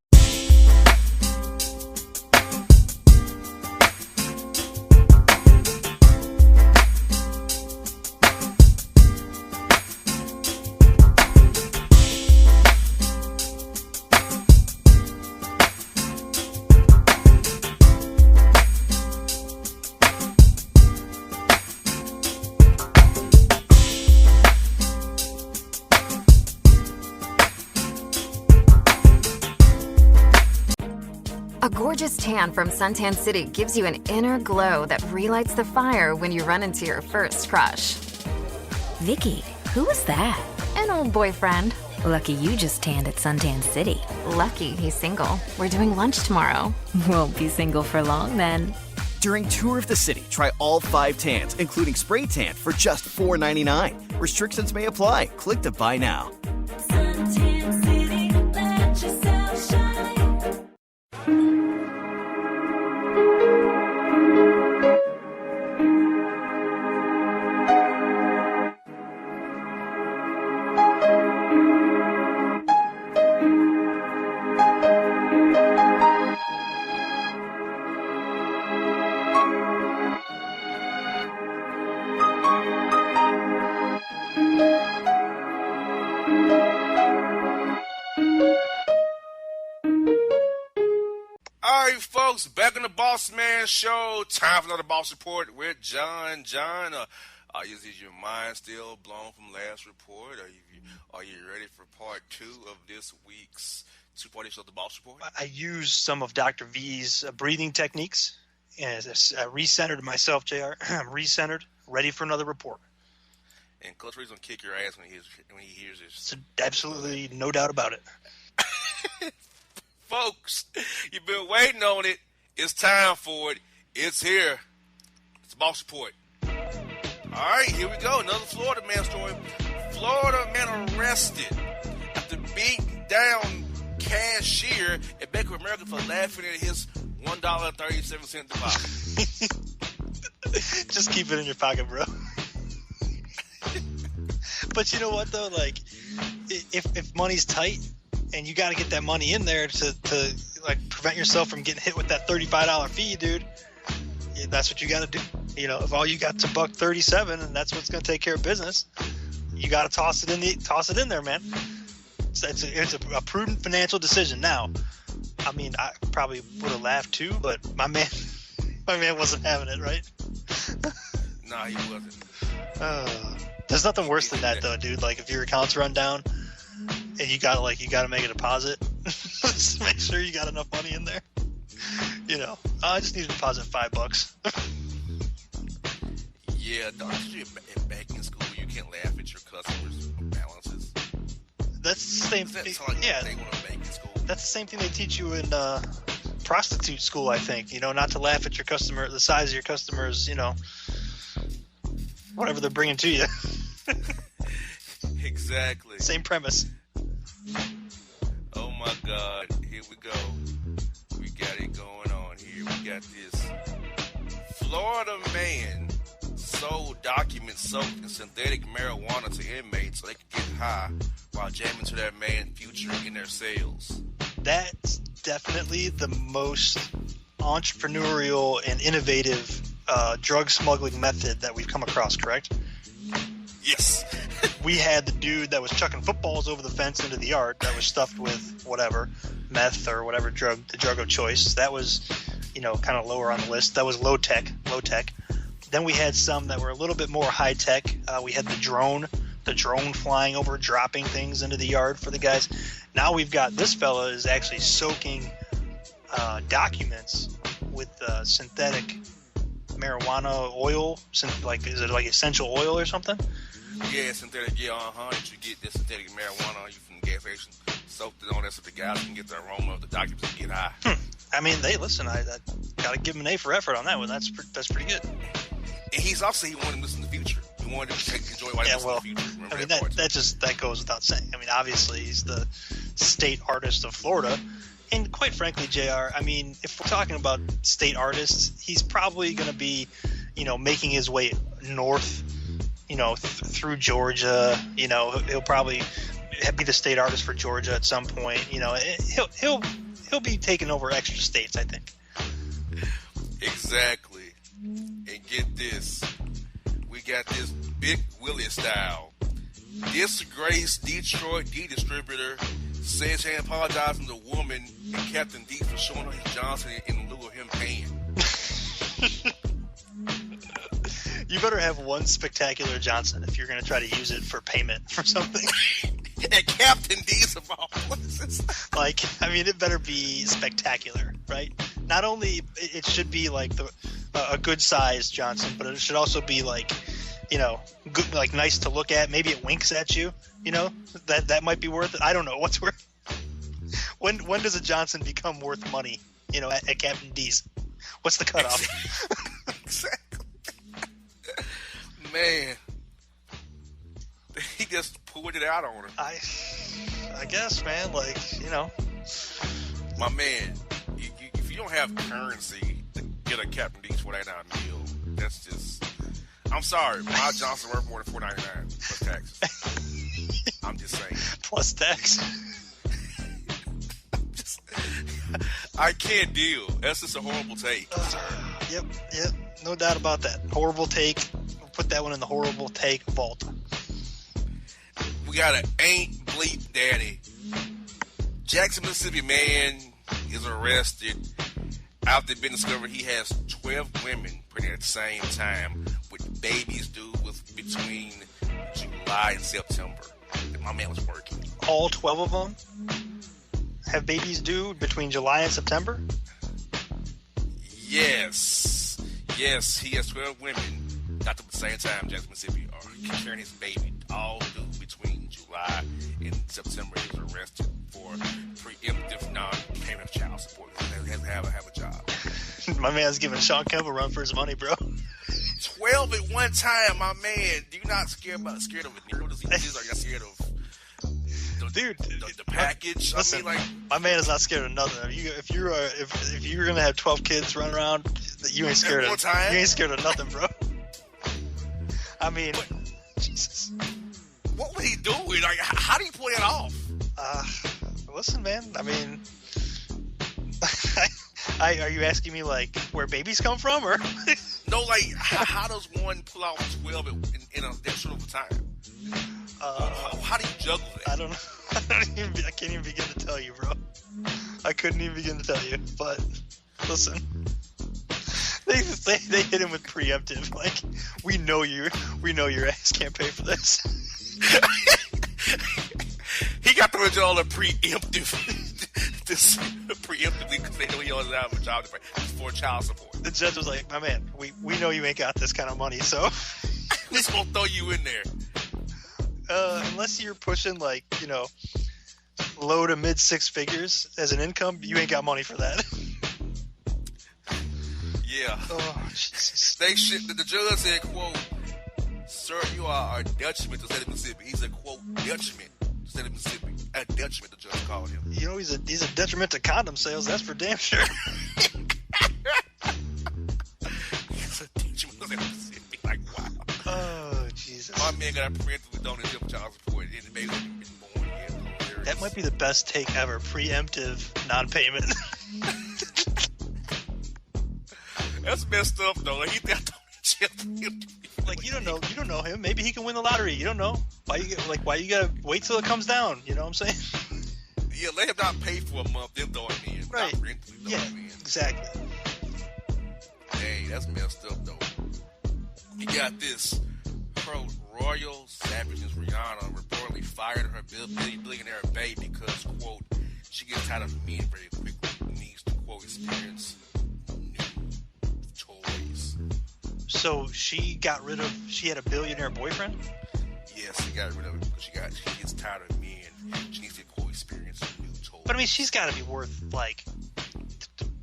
A gorgeous tan from Suntan City gives you an inner glow that relights the fire when you run into your first crush. Vicky, who was that? An old boyfriend. Lucky you just tanned at Suntan City. Lucky he's single. We're doing lunch tomorrow. Won't be single for long then. During Tour of the City, try all 5 tans, including spray tan, for just $4.99. Restrictions may apply. Click to buy now. Suntan City, let yourself shine. Folks, back on the Bossman Show. Time for another Boss Report with John. John, is your mind still blown from last report? Are you ready for part 2 of this week's 2-part edition of the Boss Report? I used some of Dr. V's breathing techniques, and I recentered myself, JR. I'm recentered, ready for another report. And Coach Reed's going to kick your ass when he hears this. So absolutely no doubt about it. Folks, you've been waiting on it. It's time for it. It's here. It's a Boss Report. All right, here we go. Another Florida man story. Florida man arrested after beating down cashier at Beckler America for laughing at his $1.37 deposit. Just keep it in your pocket, bro. But you know what, though? Like, if money's tight, and you got to get that money in there to like prevent yourself from getting hit with that $35 fee, dude. Yeah, that's what you got to do. If all you got's $1.37 and that's what's going to take care of business, you got to toss it in there, man. It's a prudent financial decision. Now, I mean, I probably would have laughed too, but my man wasn't having it, right? Nah, he wasn't. There's nothing worse than that, though, dude. Like if your account's run down. And you gotta make a deposit. Just make sure you got enough money in there. I just need to deposit $5. Yeah, don't you in banking school you can't laugh at your customers' balances. That's the same thing. Yeah, that's the same thing they teach you in prostitute school. I think not to laugh at your customer, the size of your customers. Whatever they're bringing to you. Exactly. Same premise. Oh my God, here we go. We got it going on here. We got this Florida man sold documents soaked in synthetic marijuana to inmates so they could get high while jamming to that man's future in their cells. That's definitely the most entrepreneurial and innovative drug smuggling method that we've come across, correct? Yes. We had the dude that was chucking footballs over the fence into the yard that was stuffed with whatever, meth or whatever drug, the drug of choice. That was, kind of lower on the list. That was low tech. Then we had some that were a little bit more high tech. We had the drone flying over, dropping things into the yard for the guys. Now we've got this fella is actually soaking documents with synthetic marijuana oil. Is it like essential oil or something? Yeah, synthetic. Yeah, you get this synthetic marijuana you from the gas station, soaked it on there so the guys can get the aroma of the documents and get high. I mean, I got to give him an A for effort on that one. That's pretty good. And he wanted to listen to the future. He wanted to enjoy while he listened to the future. Remember that goes without saying. I mean, obviously he's the state artist of Florida, and quite frankly, JR. I mean, if we're talking about state artists, he's probably going to be, making his way north. Through Georgia, he'll probably be the state artist for Georgia at some point. He'll be taking over extra states, I think. Exactly. And get this, we got this Big Willie style. Disgraced Detroit D distributor says he apologizing to the woman and Captain D for showing her his Johnson in lieu of him paying. You better have one spectacular Johnson if you're going to try to use it for payment for something. And Captain D's of all places. It better be spectacular, right? Not only it should be like a good size Johnson, but it should also be good, nice to look at. Maybe it winks at you. That might be worth it. I don't know what's worth. When does a Johnson become worth money? At Captain D's. What's the cutoff? Exactly. Man, he just pulled it out on her. I guess, man. My man, if you don't have currency to get a Captain D's $4.99 meal, that's just. I'm sorry, my Johnson worth more than $4.99 plus taxes. I'm just saying. Plus tax. I can't deal. That's just a horrible take. Yep. No doubt about that. Horrible take. Put that one in the horrible take vault. We got an ain't bleep daddy. Jackson, Mississippi man is arrested after it been discovered he has 12 women pregnant at the same time with babies due between July and September. And my man was working. All 12 of them have babies due between July and September? Yes, he has 12 women. Not at the same time, Jackson, Mississippi, are carrying his baby, all due between July and September. He was arrested for preemptive non-payment of child support. He has to have a job. My man's giving Sean Kemp a run for his money, bro. 12 at one time, my man. Do you not scared of a neuro disease? Are you scared of the package? Listen, my man is not scared of nothing. If you're gonna have 12 kids running around, you ain't scared of. You ain't scared of nothing, bro. I mean, Jesus. What was he doing? How do you pull it off? Listen, man. I mean, are you asking me where babies come from, or? No, how does one pull out 12 in that short of a time? How do you juggle that? I don't know. I can't even begin to tell you, bro. I couldn't even begin to tell you. But listen. They hit him with preemptive. We know your ass can't pay for this. He got the original preemptive. Preemptively because they know he doesn't have a job to pay for child support. The judge was like, my man, we know you ain't got this kind of money, so he's gonna throw you in there. Unless you're pushing low to mid six figures as an income, you ain't got money for that. Yeah. Oh, Jesus. The judge said, quote, "Sir, you are a detriment to the state of Mississippi." He's a, quote, detriment to the state of Mississippi. A detriment, the judge called him. He's a detriment to condom sales, that's for damn sure. He's a detriment to the state of Mississippi. Wow. Oh, Jesus. My man got a preemptive donation of child support, and the baby hasn't been born yet. That might be the best take ever. Preemptive non-payment. That's messed up though. He thought Like you don't know him. Maybe he can win the lottery. You don't know. Why you gotta wait till it comes down? You know what I'm saying? Yeah, let him not pay for a month, then throw him in. Right. Not rent, throw Yeah. him in. Exactly. Hey, that's messed up though. You got this. Her royal savageness Rihanna reportedly fired her billionaire bae because, quote, she gets tired of men very quickly and needs to, quote, experience new toys. So she had a billionaire boyfriend? Yes, she got rid of it because she gets tired of men. She needs to, quote, experience new toys. But I mean, she's got to be worth like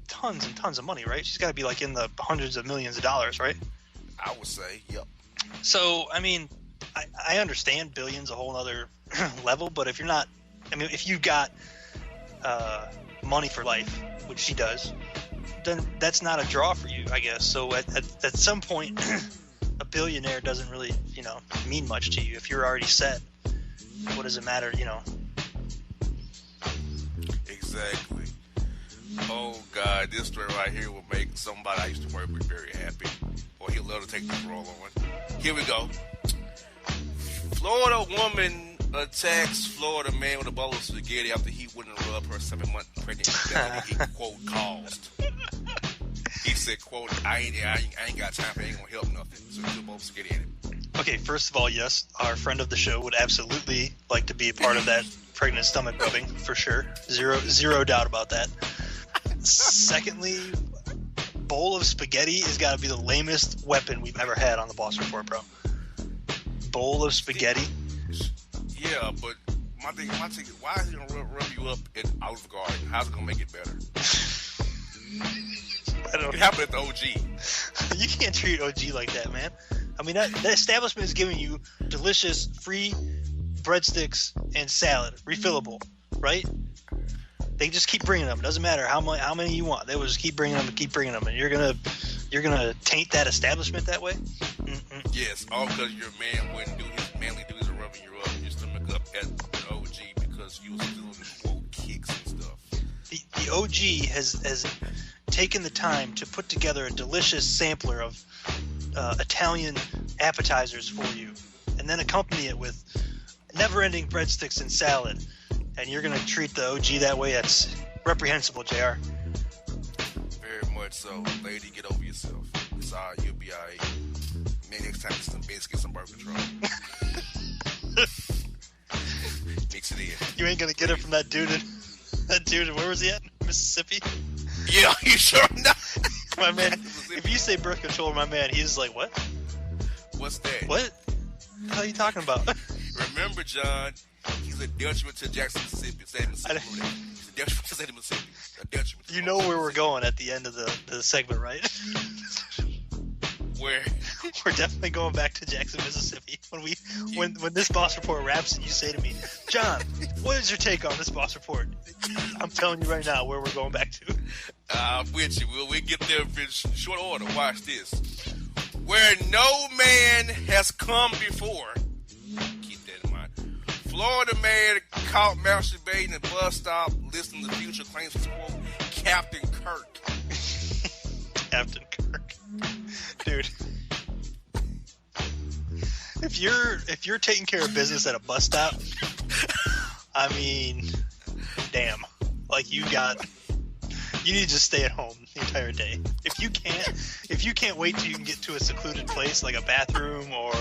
tons and tons of money, right? She's got to be like in the hundreds of millions of dollars, right? I would say, yep. So, I mean, I understand billions a whole other level, but if you've got money for life, which she does, then that's not a draw for you, I guess. So at some point, a billionaire doesn't really, mean much to you. If you're already set, what does it matter, Exactly. Oh, God, this story right here will make somebody I used to work with very happy. Or he'll love to take this role on. Here we go. Florida woman attacks Florida man with a bowl of spaghetti after he wouldn't rub her 7-month pregnant belly he, quote, caused. He said, quote, I ain't got time for it, ain't gonna help nothing. So he put a bowl of spaghetti in it. Okay, first of all, yes, our friend of the show would absolutely like to be a part of that pregnant stomach rubbing, for sure. Zero doubt about that. Secondly, bowl of spaghetti has got to be the lamest weapon we've ever had on the Boss Report, bro. Bowl of spaghetti. Yeah, but my thing is, why is he gonna rub you up in Olive Garden? How's it gonna make it better? I don't It happened at the OG. You can't treat OG like that, man. I mean, that establishment is giving you delicious free breadsticks and salad, refillable, right? They just keep bringing them. It doesn't matter how many you want. They will just keep bringing them, and you're gonna taint that establishment that way. Mm-mm. Yes, all because your man wouldn't do his manly duties of rubbing you up and your stomach up at the OG because you was doing quote kicks and stuff. The OG has taken the time to put together a delicious sampler of Italian appetizers for you, and then accompany it with never-ending breadsticks and salad. And you're going to treat the OG that way? That's reprehensible, JR. Very much so. Lady, get over yourself. It's all right. You'll be all right. Maybe next time, get some biscuits, some birth control. Mix it in. You ain't going to get it from that dude. Where was he at? Mississippi? Yeah, you sure not? My man, if you say birth control, my man, he's like, what? What's that? What? The hell are you talking about? Remember, John, he's a detriment to Jackson, Mississippi. He's a detriment to State of Mississippi. A detriment. You know where we're going at the end of the segment, right? Where? We're definitely going back to Jackson, Mississippi. When this Boss Report wraps and you say to me, John, what is your take on this Boss Report? I'm telling you right now where we're going back to. I'm with you. We'll get there in short order. Watch this. Where no man has come before. Keep that in mind. Florida man caught masturbating at bus stop listening to future claims to quote Captain Kirk. Captain Kirk. Dude. If you're taking care of business at a bus stop, I mean, damn. Like you need to just stay at home the entire day. If you can't wait till you can get to a secluded place like a bathroom or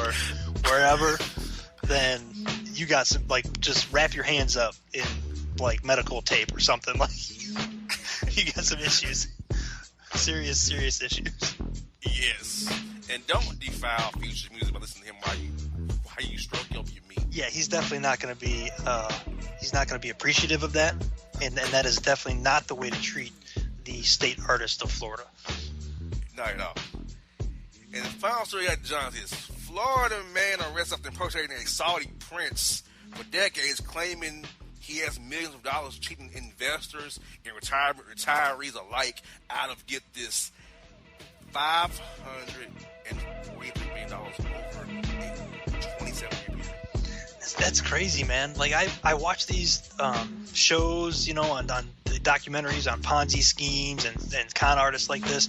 wherever, then you got some, like, just wrap your hands up in like medical tape or something. Like you got some issues. Serious issues. Yes. And don't defile future music by listening to him while you stroke up your meat. Yeah, he's definitely not going to be appreciative of that, and that is definitely not the way to treat the state artist of Florida. Not at all. And the final story at John's is Florida man arrested after impersonating a Saudi prince for decades, claiming he has millions of dollars cheating investors and retirees alike out of, get this, $543 million over a 27-year period. That's crazy, man. Like I watch these shows, on the documentaries on Ponzi schemes and con artists like this,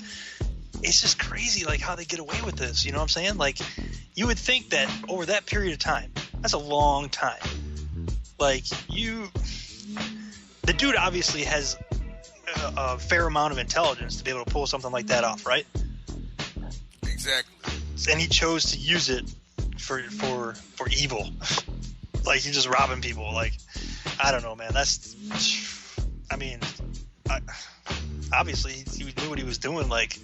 it's just crazy, like, how they get away with this. You know what I'm saying? Like, you would think that over that period of time, that's a long time. Like, the dude obviously has a fair amount of intelligence to be able to pull something like that off, right? Exactly. And he chose to use it for evil. Like, he's just robbing people. Like, I don't know, man. Obviously he knew what he was doing. Like,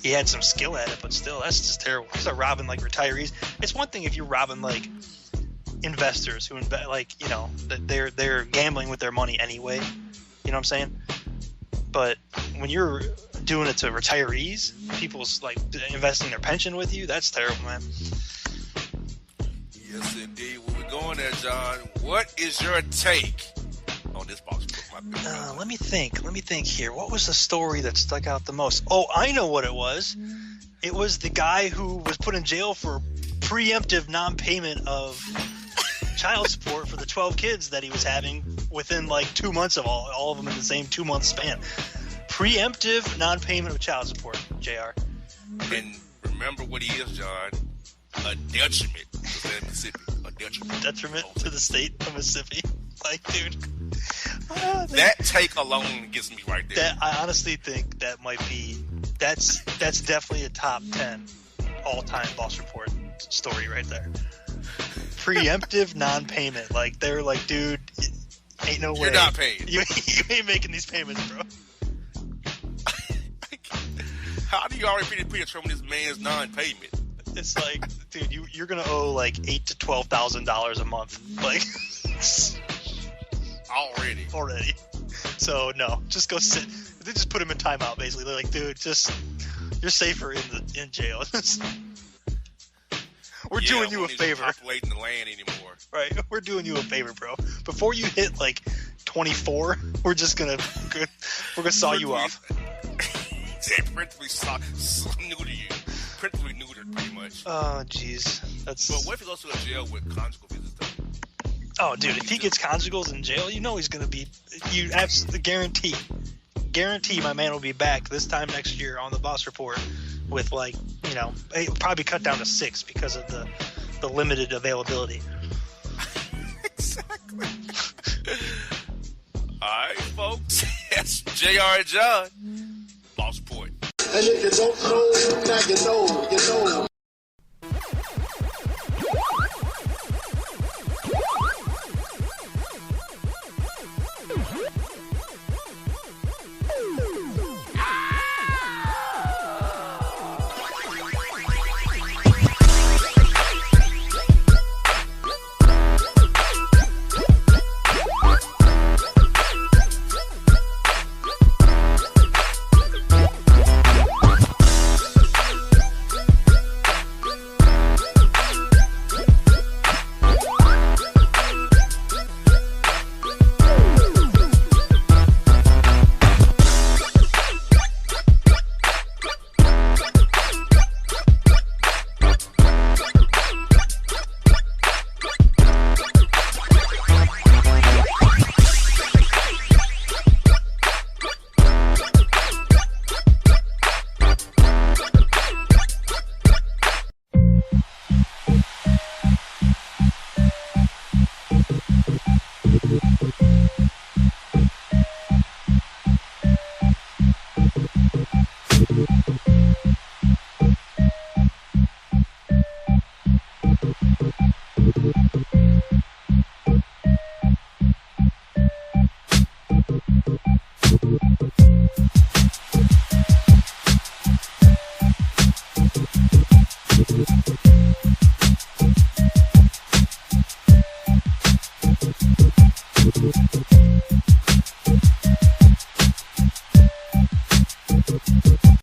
he had some skill at it, but still, that's just terrible. You start robbing like retirees. It's one thing if you're robbing like investors who like, you know, that they're gambling with their money anyway. You know what I'm saying? But when you're doing it to retirees, people's like investing their pension with you, that's terrible, man. Yes, indeed. Where we going there, John? What is your take on this box? Let me think here. What was the story that stuck out the most? Oh, I know what it was. It was the guy who was put in jail for preemptive non-payment of child support for the 12 kids that he was having within like 2 months of all of them in the same 2 month span. Preemptive non-payment of child support, JR. And remember what he is, John. A detriment to the state of Mississippi. A detriment to the state of Mississippi. Like, dude. That take alone gets me right there. I honestly think that might be that's definitely a top 10 all-time Boss Report story right there. Preemptive non-payment. Like, they're like, dude, ain't no way. You're not paying. You ain't making these payments, bro. How do you already predetermine this man's non-payment? It's like, dude, you're gonna owe like $8,000 to $12,000 a month, like already. So no, just go sit. They just put him in timeout. Basically, they're like, dude, just you're safer in jail. We're doing you a favor. Populating the land anymore. Right, we're doing you a favor, bro. Before you hit like 24, we're gonna saw you off. Principally neutered, pretty much. Oh, jeez. But what if he goes to a jail with conjugal visits, though? Oh, dude, if he gets conjugals in jail, you know he's going to be... You absolutely guarantee my man will be back this time next year on the Boss Report with, like, you know, it'll probably cut down to 6 because of the limited availability. Exactly. All right, folks. That's JR and John. Boss Report. And if you don't know, now you know.